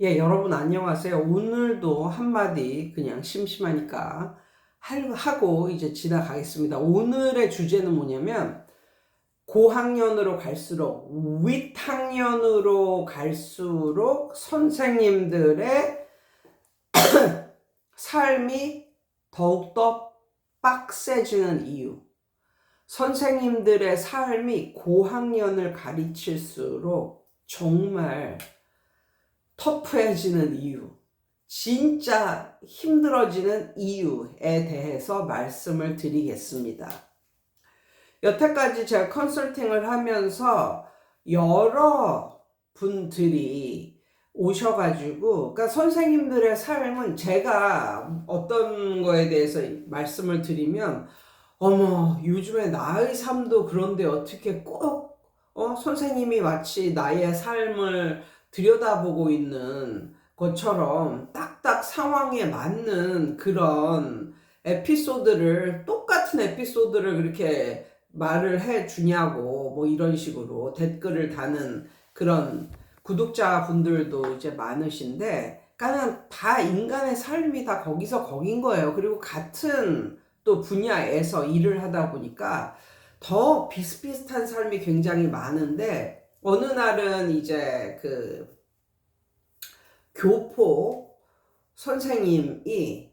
예, 여러분 안녕하세요. 오늘도 한마디 그냥 심심하니까 하고 이제 지나가겠습니다. 오늘의 주제는 뭐냐면 고학년으로 갈수록 윗학년으로 갈수록 선생님들의 삶이 더욱더 빡세지는 이유. 선생님들의 삶이 고학년을 가르칠수록 정말 터프해지는 이유, 진짜 힘들어지는 이유에 대해서 말씀을 드리겠습니다. 여태까지 제가 컨설팅을 하면서 여러 분들이 오셔가지고, 그러니까 선생님들의 삶은 제가 어떤 거에 대해서 말씀을 드리면, 어머, 요즘에 나의 삶도 그런데 어떻게 꼭, 선생님이 마치 나의 삶을 들여다보고 있는 것처럼 딱딱 상황에 맞는 그런 똑같은 에피소드를 그렇게 말을 해 주냐고, 뭐 이런 식으로 댓글을 다는 그런 구독자분들도 이제 많으신데, 그러니까 다 인간의 삶이 다 거기서 거긴 거예요. 그리고 같은 또 분야에서 일을 하다 보니까 더 비슷비슷한 삶이 굉장히 많은데, 어느 날은 이제 그 교포 선생님이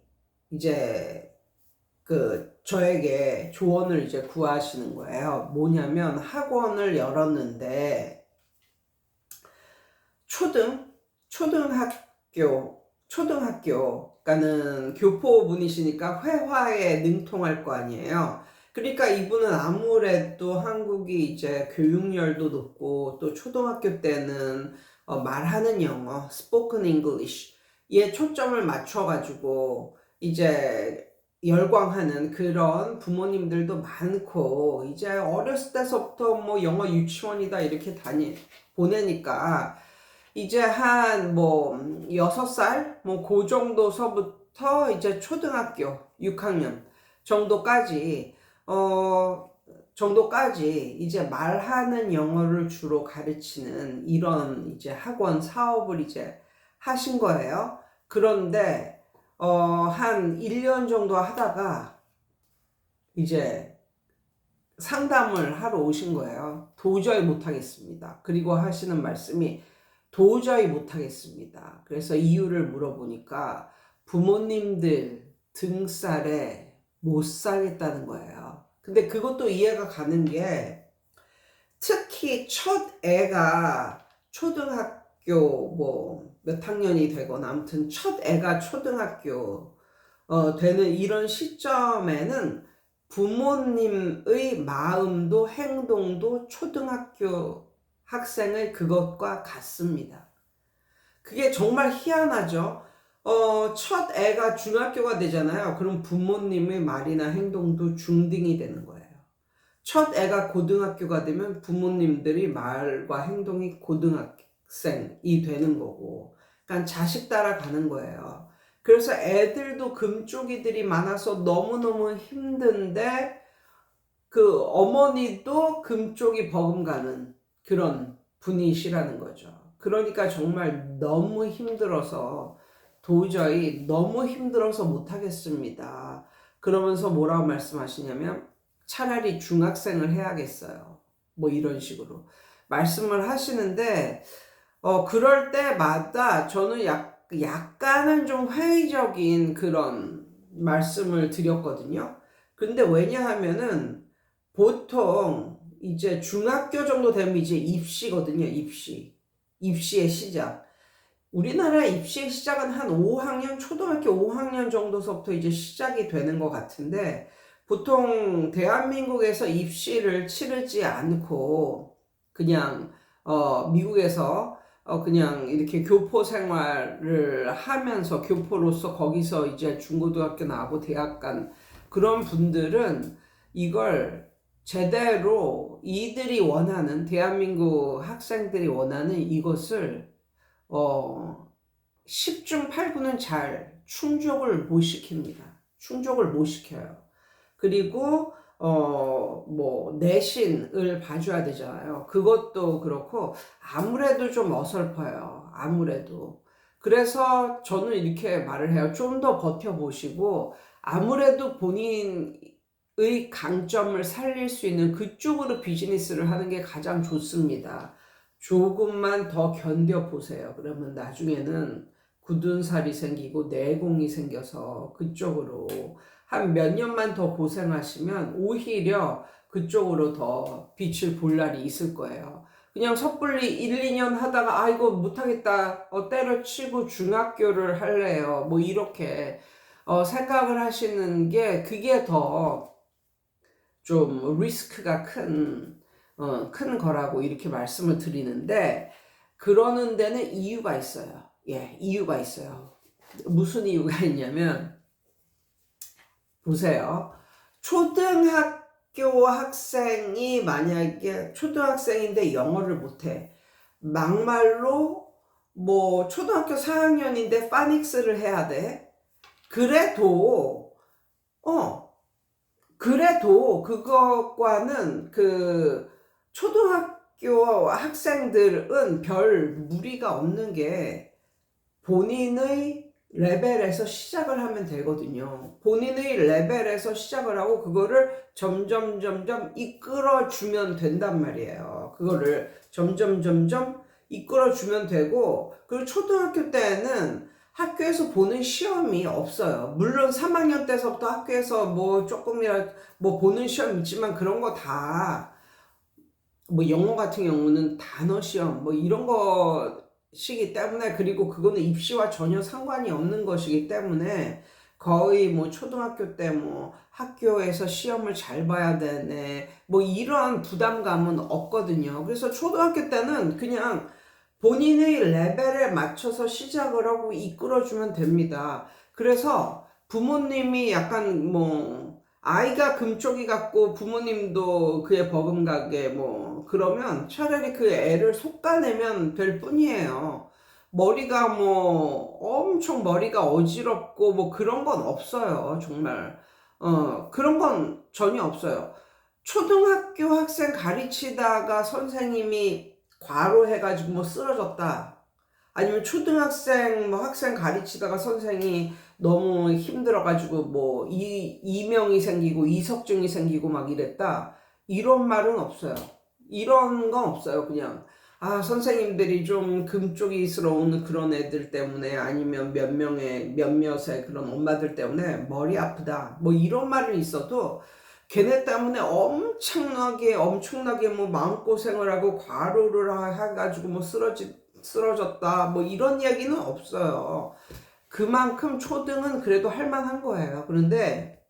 이제 그 저에게 조언을 이제 구하시는 거예요. 뭐냐면 학원을 열었는데 초등학교가는 교포분이시니까 회화에 능통할 거 아니에요. 그러니까 이분은 아무래도 한국이 이제 교육열도 높고 또 초등학교 때는 말하는 영어, spoken English에 초점을 맞춰가지고 이제 열광하는 그런 부모님들도 많고, 이제 어렸을 때서부터 뭐 영어 유치원이다 이렇게 보내니까 이제 한 뭐 6살 뭐 그 정도서부터 이제 초등학교 6학년 정도까지 이제 말하는 영어를 주로 가르치는 이런 이제 학원 사업을 이제 하신 거예요. 그런데 한 1년 정도 하다가 이제 상담을 하러 오신 거예요. 도저히 못하겠습니다. 그리고 하시는 말씀이 도저히 못하겠습니다. 그래서 이유를 물어보니까 부모님들 등살에 못 살겠다는 거예요. 근데 그것도 이해가 가는 게, 특히 첫 애가 초등학교 뭐 몇 학년이 되거나 아무튼 첫 애가 초등학교 되는 이런 시점에는 부모님의 마음도 행동도 초등학교 학생의 그것과 같습니다. 그게 정말 희한하죠. 첫 애가 중학교가 되잖아요. 그럼 부모님의 말이나 행동도 중딩이 되는 거예요. 첫 애가 고등학교가 되면 부모님들이 말과 행동이 고등학생이 되는 거고, 그러니까 자식 따라가는 거예요. 그래서 애들도 금쪽이들이 많아서 너무너무 힘든데, 그 어머니도 금쪽이 버금가는 그런 분이시라는 거죠. 그러니까 정말 너무 힘들어서, 도저히 너무 힘들어서 못하겠습니다. 그러면서 뭐라고 말씀하시냐면 차라리 중학생을 해야겠어요. 뭐 이런 식으로 말씀을 하시는데, 그럴 때마다 저는 약간은 좀 회의적인 그런 말씀을 드렸거든요. 근데 왜냐하면은 보통 이제 중학교 정도 되면 이제 입시거든요. 입시의 시작. 우리나라 입시의 시작은 한 5학년, 초등학교 5학년 정도서부터 이제 시작이 되는 것 같은데, 보통 대한민국에서 입시를 치르지 않고 그냥 미국에서 그냥 이렇게 교포 생활을 하면서 교포로서 거기서 이제 중고등학교 나오고 대학 간 그런 분들은 이걸 제대로 이들이 원하는, 대한민국 학생들이 원하는 이것을 어, 10중 8구는 잘 충족을 못 시킵니다. 충족을 못 시켜요. 그리고 뭐 내신을 봐줘야 되잖아요. 그것도 그렇고 아무래도 좀 어설퍼요. 아무래도. 그래서 저는 이렇게 말을 해요. 좀 더 버텨보시고 아무래도 본인의 강점을 살릴 수 있는 그쪽으로 비즈니스를 하는 게 가장 좋습니다. 조금만 더 견뎌보세요. 그러면 나중에는 굳은 살이 생기고 내공이 생겨서 그쪽으로 한 몇 년만 더 고생하시면 오히려 그쪽으로 더 빛을 볼 날이 있을 거예요. 그냥 섣불리 1, 2년 하다가 이거 못하겠다 때려치고 중학교를 할래요 뭐 이렇게 생각을 하시는 게 그게 더 좀 리스크가 큰 거라고 이렇게 말씀을 드리는데, 그러는 데는 이유가 있어요. 예, 이유가 있어요. 무슨 이유가 있냐면 보세요. 초등학교 학생이 만약에 초등학생인데 영어를 못해. 막말로 뭐 초등학교 4학년인데 파닉스를 해야 돼. 그래도 그것과는 그 초등학교 학생들은 별 무리가 없는 게 본인의 레벨에서 시작을 하면 되거든요. 본인의 레벨에서 시작을 하고 그거를 점점 이끌어주면 된단 말이에요. 그거를 점점 이끌어주면 되고, 그리고 초등학교 때는 학교에서 보는 시험이 없어요. 물론 3학년 때서부터 학교에서 뭐 조금이라도 뭐 보는 시험 있지만 그런 거 다 뭐 영어 같은 경우는 단어 시험 뭐 이런 것이기 때문에, 그리고 그거는 입시와 전혀 상관이 없는 것이기 때문에 거의 뭐 초등학교 때 뭐 학교에서 시험을 잘 봐야 되네 뭐 이런 부담감은 없거든요. 그래서 초등학교 때는 그냥 본인의 레벨에 맞춰서 시작을 하고 이끌어주면 됩니다. 그래서 부모님이 약간 뭐 아이가 금쪽이 같고 부모님도 그에 버금가게 뭐 그러면 차라리 그 애를 솎아내면 될 뿐이에요. 머리가 뭐 엄청 머리가 어지럽고 뭐 그런 건 없어요. 정말 그런 건 전혀 없어요. 초등학교 학생 가르치다가 선생님이 과로해가지고 뭐 쓰러졌다, 아니면 초등학생 뭐 학생 가르치다가 선생이 너무 힘들어가지고 뭐 이명이 생기고 이석증이 생기고 막 이랬다, 이런 말은 없어요. 이런 건 없어요. 그냥 선생님들이 좀 금쪽이스러운 그런 애들 때문에, 아니면 몇몇의 그런 엄마들 때문에 머리 아프다 뭐 이런 말은 있어도 걔네 때문에 엄청나게 뭐 마음고생을 하고 과로를 해가지고 뭐 쓰러졌다 뭐 이런 이야기는 없어요. 그만큼 초등은 그래도 할만한 거예요. 그런데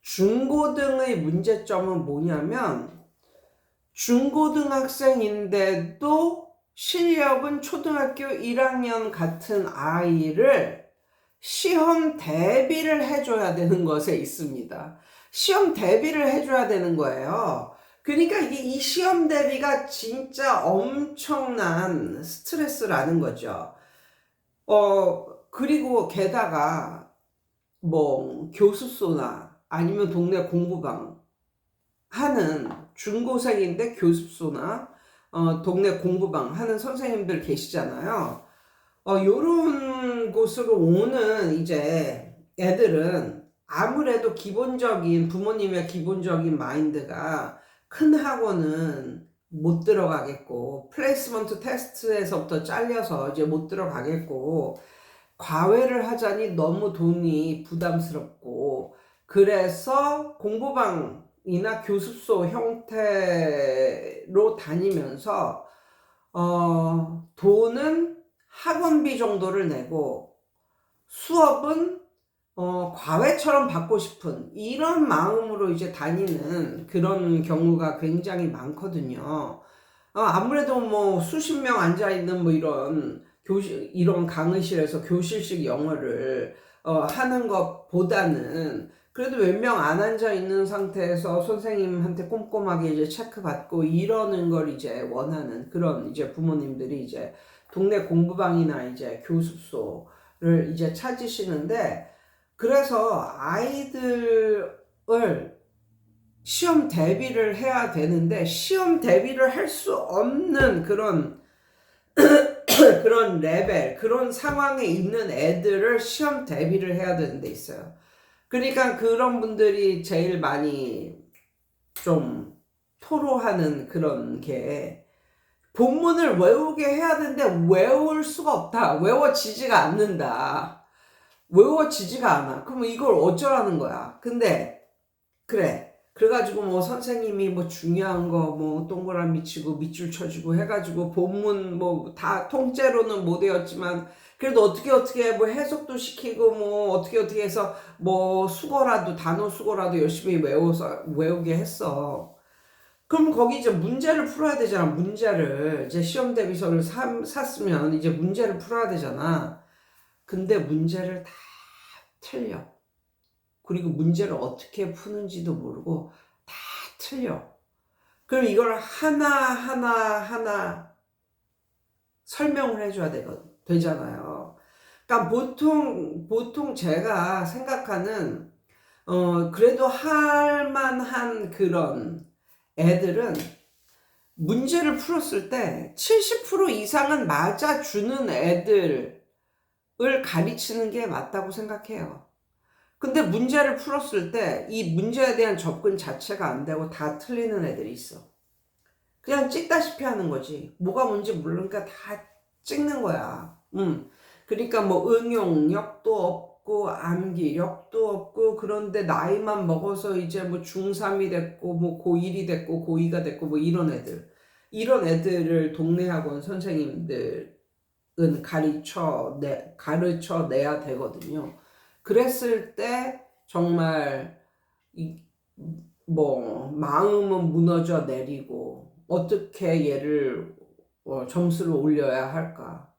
중고등의 문제점은 뭐냐면, 중고등학생인데도 실력은 초등학교 1학년 같은 아이를 시험 대비를 해줘야 되는 것에 있습니다. 시험 대비를 해줘야 되는 거예요. 그러니까 이 시험 대비가 진짜 엄청난 스트레스라는 거죠. 그리고 게다가 뭐 교습소나 아니면 동네 공부방 하는 중고생인데 교습소나 동네 공부방 하는 선생님들 계시잖아요. 요런 곳으로 오는 이제 애들은 아무래도 부모님의 기본적인 마인드가 큰 학원은 못 들어가겠고, 플레이스먼트 테스트에서부터 잘려서 이제 못 들어가겠고, 과외를 하자니 너무 돈이 부담스럽고, 그래서 공부방이나 교습소 형태로 다니면서 돈은 학원비 정도를 내고 수업은 과외처럼 받고 싶은 이런 마음으로 이제 다니는 그런 경우가 굉장히 많거든요. 아무래도 뭐 수십 명 앉아있는 뭐 이런 강의실에서 교실식 영어를 하는 것보다는 그래도 몇 명 안 앉아 있는 상태에서 선생님한테 꼼꼼하게 이제 체크받고 이러는 걸 이제 원하는 그런 이제 부모님들이 이제 동네 공부방이나 이제 교습소를 이제 찾으시는데, 그래서 아이들을 시험 대비를 해야 되는데 시험 대비를 할 수 없는 그런 그런 레벨, 그런 상황에 있는 애들을 시험 대비를 해야 되는 데 있어요. 그러니까 그런 분들이 제일 많이 좀 토로하는 그런 게 본문을 외우게 해야 되는데 외울 수가 없다. 외워지지가 않는다. 외워지지가 않아. 그러면 이걸 어쩌라는 거야. 근데 그래. 그래가지고 뭐 선생님이 뭐 중요한 거 뭐 동그라미 치고 밑줄 쳐주고 해가지고 본문 뭐 다 통째로는 못 외웠지만 그래도 어떻게 뭐 해석도 시키고 뭐 어떻게 해서 뭐 수거라도 단어 수거라도 열심히 외우게 했어. 그럼 거기 이제 문제를 풀어야 되잖아. 문제를 이제 시험 대비서를 샀으면 이제 문제를 풀어야 되잖아. 근데 문제를 다 틀려. 그리고 문제를 어떻게 푸는지도 모르고 다 틀려. 그럼 이걸 하나 설명을 해줘야 되잖아요. 그러니까 보통 제가 생각하는 그래도 할 만한 그런 애들은 문제를 풀었을 때 70% 이상은 맞아주는 애들을 가르치는 게 맞다고 생각해요. 근데 문제를 풀었을 때 이 문제에 대한 접근 자체가 안 되고 다 틀리는 애들이 있어. 그냥 찍다시피 하는 거지. 뭐가 뭔지 모르니까 다 찍는 거야. 그러니까 뭐 응용력도 없고 암기력도 없고 그런데 나이만 먹어서 이제 뭐 중3이 됐고 뭐 고1이 됐고 고2가 됐고 뭐 이런 애들을 동네 학원 선생님들은 가르쳐내야 되거든요. 그랬을 때 정말 뭐 마음은 무너져 내리고 어떻게 얘를 점수를 올려야 할까?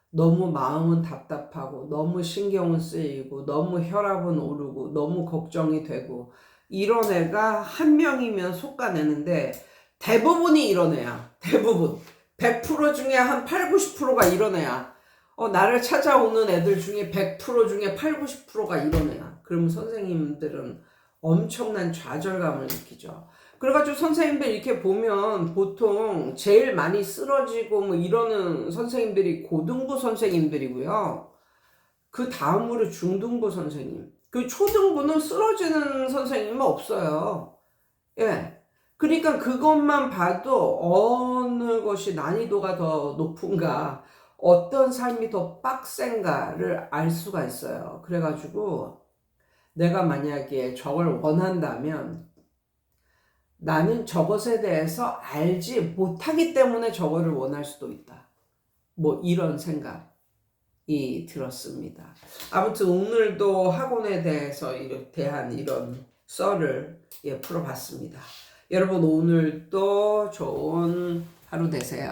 너무 마음은 답답하고 너무 신경은 쓰이고 너무 혈압은 오르고 너무 걱정이 되고 이런 애가 한 명이면 속아내는데 대부분이 이런 애야. 대부분 100% 중에 한 8, 90%가 이런 애야. 나를 찾아오는 애들 중에 100% 중에 8, 90%가 이런 애야. 그러면 선생님들은 엄청난 좌절감을 느끼죠. 그래가지고 선생님들 이렇게 보면 보통 제일 많이 쓰러지고 뭐 이러는 선생님들이 고등부 선생님들이고요. 그 다음으로 중등부 선생님. 그 초등부는 쓰러지는 선생님은 없어요. 예. 그러니까 그것만 봐도 어느 것이 난이도가 더 높은가, 어떤 삶이 더 빡센가를 알 수가 있어요. 그래가지고 내가 만약에 저걸 원한다면 나는 저것에 대해서 알지 못하기 때문에 저거를 원할 수도 있다. 뭐 이런 생각이 들었습니다. 아무튼 오늘도 학원에 대한 이런 썰을 풀어봤습니다. 여러분 오늘도 좋은 하루 되세요.